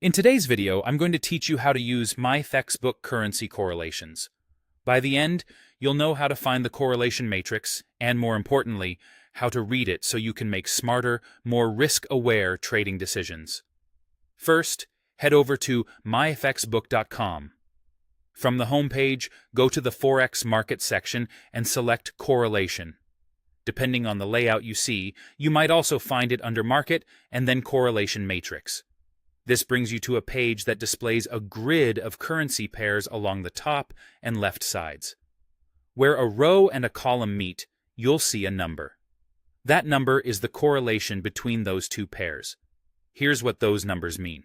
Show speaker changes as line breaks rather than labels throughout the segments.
In today's video, I'm going to teach you how to use Myfxbook Currency Correlations. By the end, you'll know how to find the correlation matrix and, more importantly, how to read it so you can make smarter, more risk-aware trading decisions. First, head over to myfxbook.com. From the homepage, go to the Forex market section and select Correlation. Depending on the layout you see, you might also find it under Market and then Correlation Matrix. This brings you to a page that displays a grid of currency pairs along the top and left sides. Where a row and a column meet, you'll see a number. That number is the correlation between those two pairs. Here's what those numbers mean.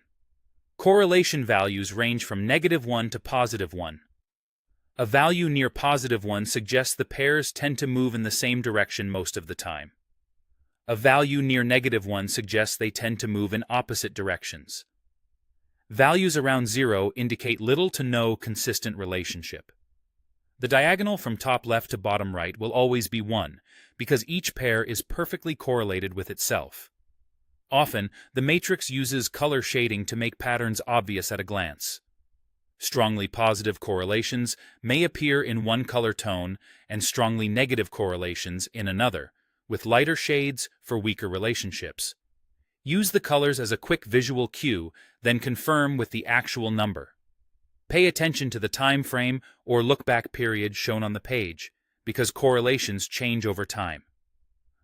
Correlation values range from -1 to +1. A value near +1 suggests the pairs tend to move in the same direction most of the time. A value near -1 suggests they tend to move in opposite directions. Values around 0 indicate little to no consistent relationship. The diagonal from top left to bottom right will always be 1, because each pair is perfectly correlated with itself. Often, the matrix uses color shading to make patterns obvious at a glance. Strongly positive correlations may appear in one color tone and strongly negative correlations in another, with lighter shades for weaker relationships. Use the colors as a quick visual cue, then confirm with the actual number. Pay attention to the time frame or look-back period shown on the page, because correlations change over time.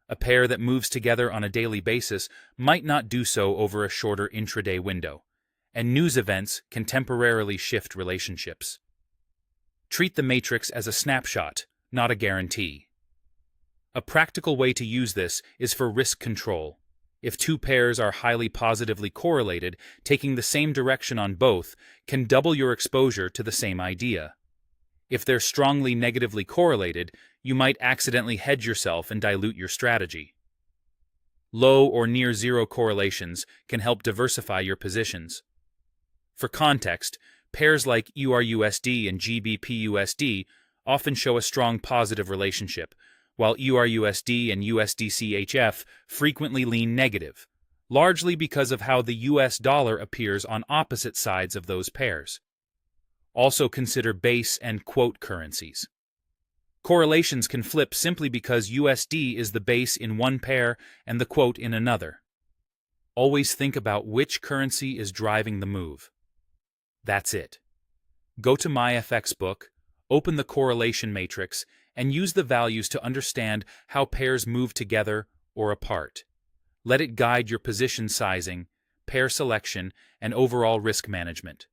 A pair that moves together on a daily basis might not do so over a shorter intraday window, and news events can temporarily shift relationships. Treat the matrix as a snapshot, not a guarantee. A practical way to use this is for risk control. If two pairs are highly positively correlated, taking the same direction on both can double your exposure to the same idea. If they're strongly negatively correlated, you might accidentally hedge yourself and dilute your strategy. Low or near zero correlations can help diversify your positions. For context, pairs like EURUSD and GBPUSD often show a strong positive relationship, while EURUSD and USDCHF frequently lean negative, largely because of how the US dollar appears on opposite sides of those pairs. Also consider base and quote currencies. Correlations can flip simply because USD is the base in one pair and the quote in another. Always think about which currency is driving the move. That's it. Go to Myfxbook, open the correlation matrix, and use the values to understand how pairs move together or apart. Let it guide your position sizing, pair selection, and overall risk management.